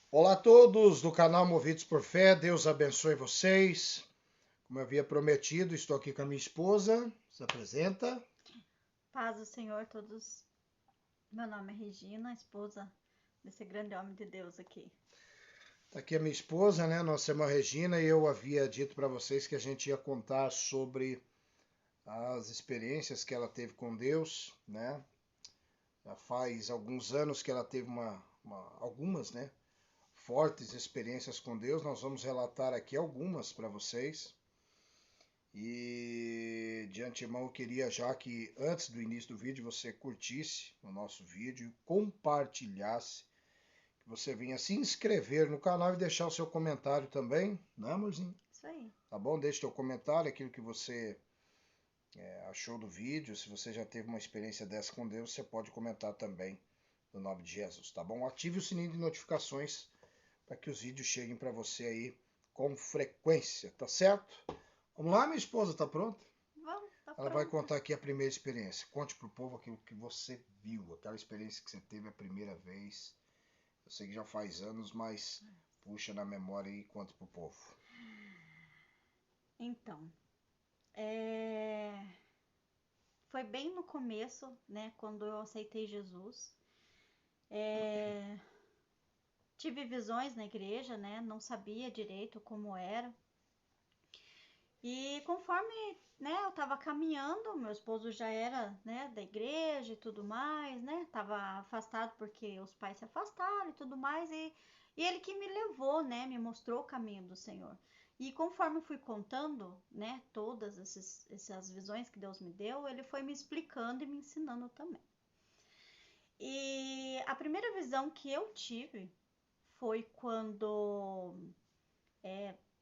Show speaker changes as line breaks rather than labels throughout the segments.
Olá a todos do canal Movidos por Fé, Deus abençoe vocês. Como eu havia prometido, estou aqui com a minha esposa. Se apresenta.
Paz do Senhor, todos. Meu nome é Regina, esposa desse grande homem de Deus aqui.
Está aqui a minha esposa, né? Nossa irmã Regina, e eu havia dito para vocês que a gente ia contar sobre as experiências que ela teve com Deus, né? Já faz alguns anos que ela teve algumas, né? Fortes experiências com Deus. Nós vamos relatar aqui algumas para vocês. E de antemão eu queria já que antes do início do vídeo você curtisse o nosso vídeo, compartilhasse, que você venha se inscrever no canal e deixar o seu comentário também, né, amorzinho?
Isso aí.
Tá bom? Deixe seu comentário, aquilo que você achou do vídeo. Se você já teve uma experiência dessa com Deus, você pode comentar também no nome de Jesus, tá bom? Ative o sininho de notificações para que os vídeos cheguem para você aí com frequência, tá certo? Vamos lá, minha esposa, tá pronta?
Vamos, tá
Ela vai
pronta.
contar aqui a primeira experiência. Conte pro povo aquilo que você viu, aquela experiência que você teve a primeira vez. Eu sei que já faz anos, mas puxa na memória e conte pro povo.
Então, é... foi bem no começo, né, quando eu aceitei Jesus. É... Tive visões na igreja, né, não sabia direito como era. E conforme, né, eu tava caminhando, meu esposo já era, né, da igreja e tudo mais, né, tava afastado porque os pais se afastaram e tudo mais, e ele que me levou, né, me mostrou o caminho do Senhor. E conforme eu fui contando, né, essas visões que Deus me deu, ele foi me explicando e me ensinando também. E a primeira visão que eu tive foi quando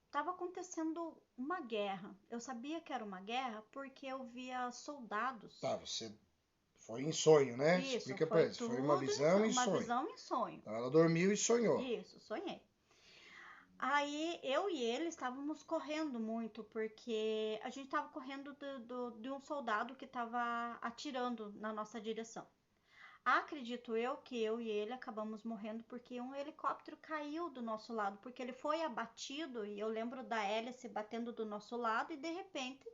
estava acontecendo uma guerra. Eu sabia que era uma guerra porque eu via soldados.
Tá, você foi em sonho, né?
Isso,
Explica pra
foi
eles. Foi uma
tudo
visão em
uma
sonho.
visão em sonho.
Então ela dormiu e sonhou.
Isso, sonhei. Aí eu e ele estávamos correndo muito, porque a gente estava correndo de um soldado que estava atirando na nossa direção. Acredito eu que eu e ele acabamos morrendo porque um helicóptero caiu do nosso lado, porque ele foi abatido e eu lembro da hélice batendo do nosso lado e de repente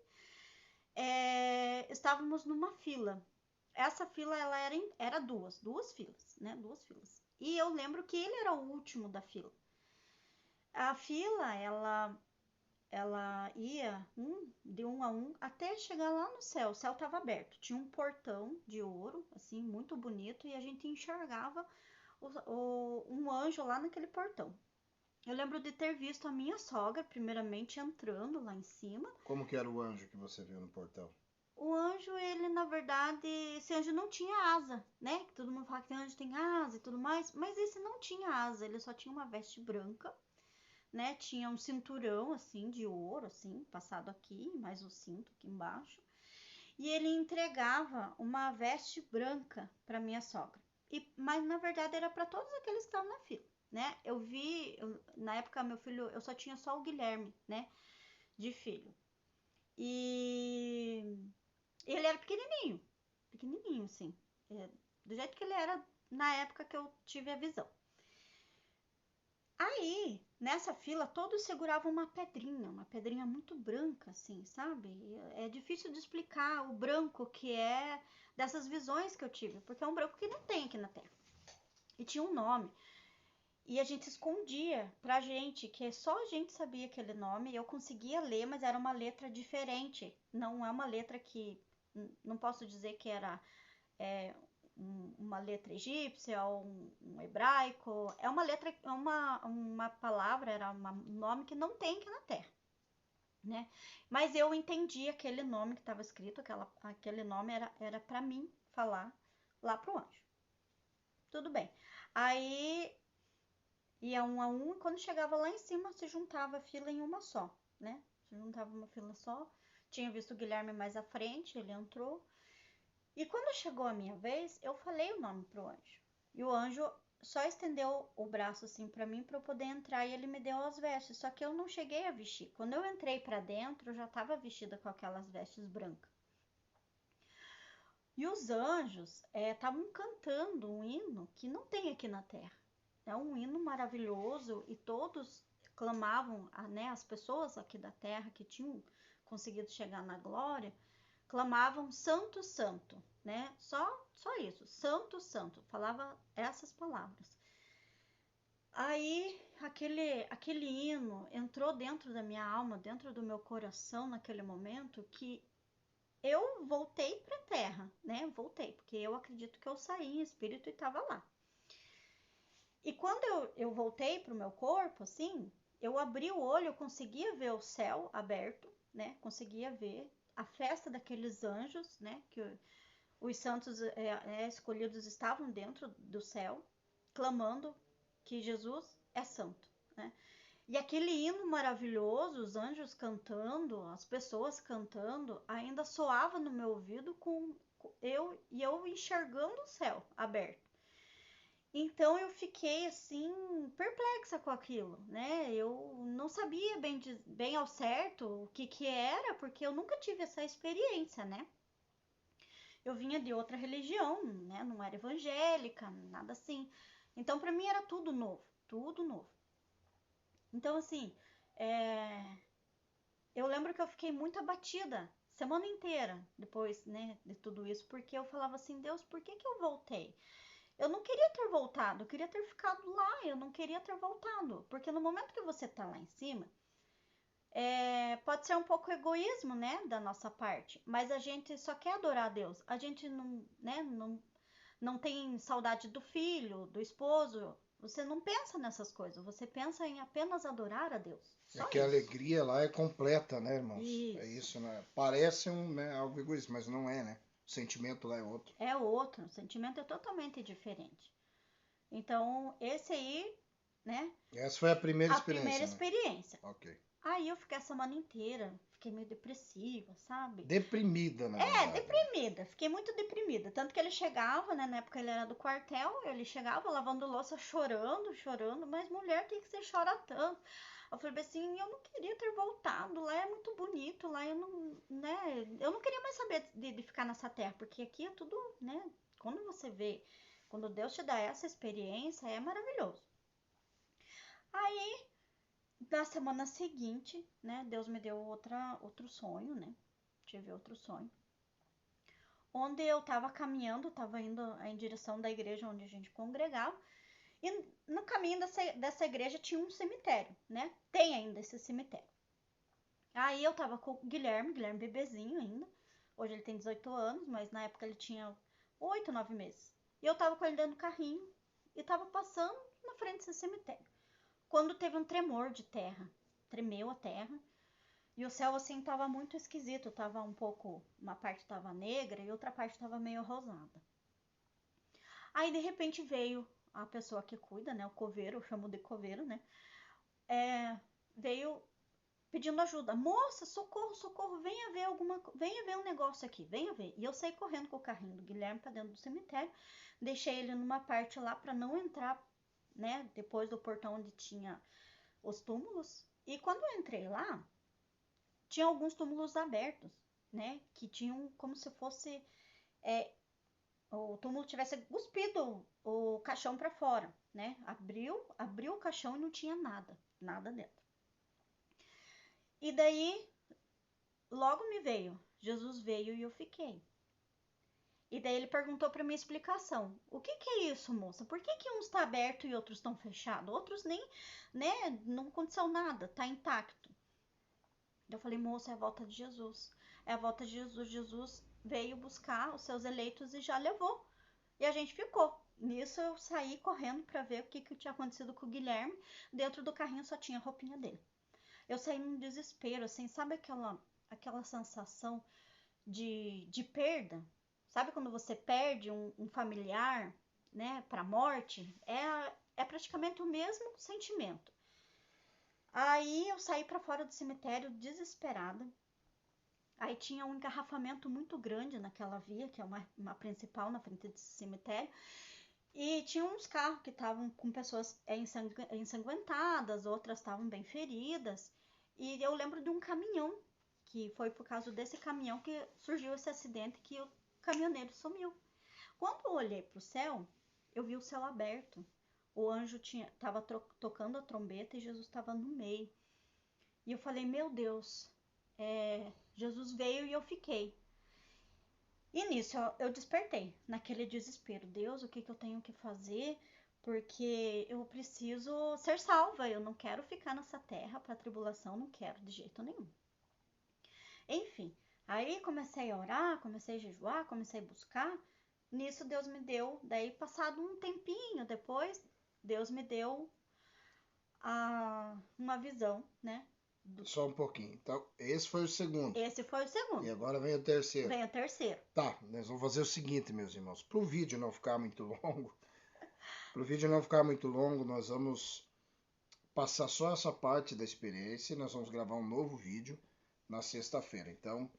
estávamos numa fila. Essa fila ela era duas filas, né? Duas filas. E eu lembro que ele era o último da fila. A fila ela ia de um a um até chegar lá no céu. O céu estava aberto, tinha um portão de ouro, assim, muito bonito, e a gente enxergava um anjo lá naquele portão. Eu lembro de ter visto a minha sogra, primeiramente, entrando lá em cima.
Como que era o anjo que você viu no portão?
O anjo, ele, na verdade, esse anjo não tinha asa, né? Todo mundo fala que anjo tem asa e tudo mais, mas esse não tinha asa, ele só tinha uma veste branca, né? Tinha um cinturão, assim, de ouro, assim, passado aqui, mais o cinto aqui embaixo. E ele entregava uma veste branca para minha sogra. Mas, na verdade, era para todos aqueles que estavam na fila, né? Na época, meu filho, eu só tinha só o Guilherme, né? De filho. E ele era pequenininho, pequenininho, assim. É, do jeito que ele era na época que eu tive a visão. Aí, nessa fila, todos seguravam uma pedrinha muito branca, assim, sabe? É difícil de explicar o branco que é dessas visões que eu tive, porque é um branco que não tem aqui na Terra. E tinha um nome. E a gente escondia pra gente, que só a gente sabia aquele nome. Eu conseguia ler, mas era uma letra diferente. Não é uma letra que. Não posso dizer que era é, uma letra egípcia ou um hebraico. É uma letra, uma palavra, era um nome que não tem aqui na Terra, né? Mas eu entendi aquele nome que estava escrito, aquele nome era para mim falar lá pro anjo. Tudo bem. Aí ia um a um, e quando chegava lá em cima, se juntava a fila em uma só, né? Se juntava uma fila só. Tinha visto o Guilherme mais à frente, ele entrou. E quando chegou a minha vez, eu falei o nome pro anjo. E o anjo só estendeu o braço assim para mim para eu poder entrar e ele me deu as vestes. Só que eu não cheguei a vestir. Quando eu entrei para dentro, eu já estava vestida com aquelas vestes brancas. E os anjos estavam cantando um hino que não tem aqui na Terra. é um hino maravilhoso e todos clamavam, né, as pessoas aqui da terra que tinham conseguido chegar na glória, clamavam santo, santo, né? Só isso, santo, santo, falava essas palavras. Aí aquele hino entrou dentro da minha alma, dentro do meu coração naquele momento que eu voltei para a terra, né? Voltei, porque eu acredito que eu saí em espírito e estava lá. E quando eu voltei para o meu corpo, assim, eu abri o olho, eu conseguia ver o céu aberto, né? Conseguia ver a festa daqueles anjos, né? Que os santos escolhidos estavam dentro do céu, clamando que Jesus é santo, né? E aquele hino maravilhoso, os anjos cantando, as pessoas cantando, ainda soava no meu ouvido com eu enxergando o céu aberto. Então eu fiquei assim perplexa com aquilo, né? Eu não sabia bem ao certo o que era, porque eu nunca tive essa experiência, né? Eu vinha de outra religião, né? Não era evangélica, nada assim. Então para mim era tudo novo, tudo novo. Então assim, eu lembro que eu fiquei muito abatida semana inteira depois, né, de tudo isso, porque eu falava assim, Deus, por que eu voltei? Eu não queria ter voltado, eu queria ter ficado lá, eu não queria ter voltado. Porque no momento que você tá lá em cima, pode ser um pouco egoísmo, né, da nossa parte, mas a gente só quer adorar a Deus. A gente não, né, não tem saudade do filho, do esposo. Você não pensa nessas coisas, você pensa em apenas adorar a Deus.
É
Só
que a
isso.
alegria lá é completa, né, irmãos? É
Isso.
isso, né? Parece né, algo egoísta, mas não é, né? O sentimento lá é outro.
É outro, o sentimento é totalmente diferente. Então, esse aí, né,
Essa foi a primeira
a primeira
experiência, né?
experiência.
Ok.
Aí eu fiquei a semana inteira, fiquei meio depressiva, sabe?
Deprimida, na verdade, né?
Deprimida, fiquei muito deprimida. Tanto que ele chegava, né? Na época ele era do quartel, ele chegava lavando louça chorando, chorando, mas mulher, tem que você chora tanto? Eu falei assim, eu não queria ter voltado, lá é muito bonito, lá eu não, né? Eu não queria mais saber de ficar nessa terra, porque aqui é tudo, né? Quando você vê, quando Deus te dá essa experiência, é maravilhoso. Aí na semana seguinte, né, Deus me deu outro sonho, né? Tive outro sonho. Onde eu estava caminhando, estava indo em direção da igreja onde a gente congregava. E no caminho dessa igreja tinha um cemitério, né? Tem ainda esse cemitério. Aí eu tava com o Guilherme bebezinho ainda. Hoje ele tem 18 anos, mas na época ele tinha 8, 9 meses. E eu tava com ele dentro do carrinho e tava passando na frente desse cemitério. Quando teve um tremor de terra, tremeu a terra. E o céu assim tava muito esquisito, tava um pouco, uma parte tava negra e outra parte tava meio rosada. Aí de repente veio a pessoa que cuida, né, o coveiro, eu chamo de coveiro, né, veio pedindo ajuda. Moça, socorro, socorro, venha ver um negócio aqui, venha ver. E eu saí correndo com o carrinho do Guilherme para dentro do cemitério, deixei ele numa parte lá para não entrar, né, depois do portão onde tinha os túmulos. E quando eu entrei lá, tinha alguns túmulos abertos, né? Que tinham como se fosse o túmulo tivesse cuspido o caixão para fora, né? Abriu o caixão e não tinha nada, nada dentro. E daí logo me veio, Jesus veio e eu fiquei. E daí ele perguntou para minha explicação. O que é isso, moça? Por que uns está aberto e outros estão fechados? Outros nem, né? Não aconteceu nada, tá intacto. Eu falei, moça, é a volta de Jesus. É a volta de Jesus. Jesus veio buscar os seus eleitos e já levou. E a gente ficou. Nisso eu saí correndo para ver o que tinha acontecido com o Guilherme. Dentro do carrinho só tinha a roupinha dele. Eu saí num desespero, assim, sabe aquela sensação de perda? Sabe quando você perde um familiar, né, para a morte? É praticamente o mesmo sentimento. Aí eu saí para fora do cemitério desesperada. Aí tinha um engarrafamento muito grande naquela via, que é uma principal na frente desse cemitério. E tinha uns carros que estavam com pessoas ensanguentadas, outras estavam bem feridas. E eu lembro de um caminhão, que foi por causa desse caminhão que surgiu esse acidente que o caminhoneiro sumiu. Quando eu olhei para o céu, eu vi o céu aberto. o anjo tava tocando a trombeta e Jesus estava no meio. E eu falei, meu Deus, Jesus veio e eu fiquei. E nisso eu despertei, naquele desespero. Deus, o que eu tenho que fazer? Porque eu preciso ser salva. Eu não quero ficar nessa terra para tribulação, não quero de jeito nenhum. Enfim, aí comecei a orar, comecei a jejuar, comecei a buscar. Nisso Deus me deu, daí passado um tempinho depois, Deus me deu uma visão, né?
Só um pouquinho. Então, esse foi o segundo.
Esse foi o segundo.
E agora vem o terceiro.
Vem o terceiro.
Tá, nós vamos fazer o seguinte, meus irmãos. Para o vídeo não ficar muito longo, nós vamos passar só essa parte da experiência e nós vamos gravar um novo vídeo na sexta-feira. Então,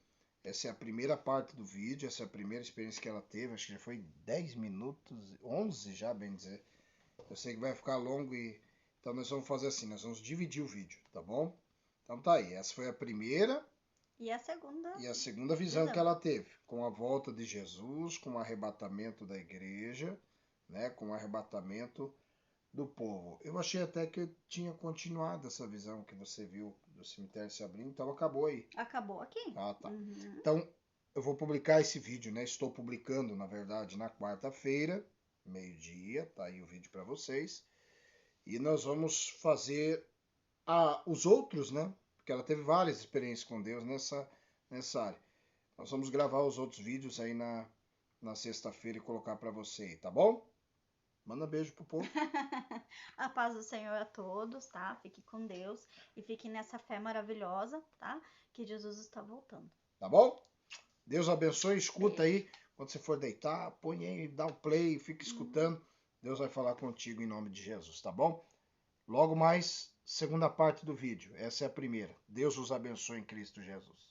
essa é a primeira parte do vídeo, essa é a primeira experiência que ela teve. Acho que já foi 10 minutos, 11 já, bem dizer. Eu sei que vai ficar longo então nós vamos fazer assim, nós vamos dividir o vídeo, tá bom? Então tá aí, essa foi a primeira
e a segunda
visão que ela teve, com a volta de Jesus, com o arrebatamento da igreja, né, com o arrebatamento do povo. Eu achei até que eu tinha continuado essa visão que você viu do cemitério se abrindo, então acabou aí.
Acabou aqui.
Ah, tá. Uhum. Então, eu vou publicar esse vídeo, né? Estou publicando, na verdade, na quarta-feira, meio-dia, tá aí o vídeo para vocês. E nós vamos fazer os outros, né? Porque ela teve várias experiências com Deus nessa área. Nós vamos gravar os outros vídeos aí na sexta-feira e colocar para você, tá bom? Manda beijo pro povo.
A paz do Senhor a todos, tá? Fique com Deus e fique nessa fé maravilhosa, tá? Que Jesus está voltando.
Tá bom? Deus abençoe, escuta aí. Quando você for deitar, põe aí, dá um play, fica escutando. Deus vai falar contigo em nome de Jesus, tá bom? Logo mais, segunda parte do vídeo. Essa é a primeira. Deus os abençoe em Cristo Jesus.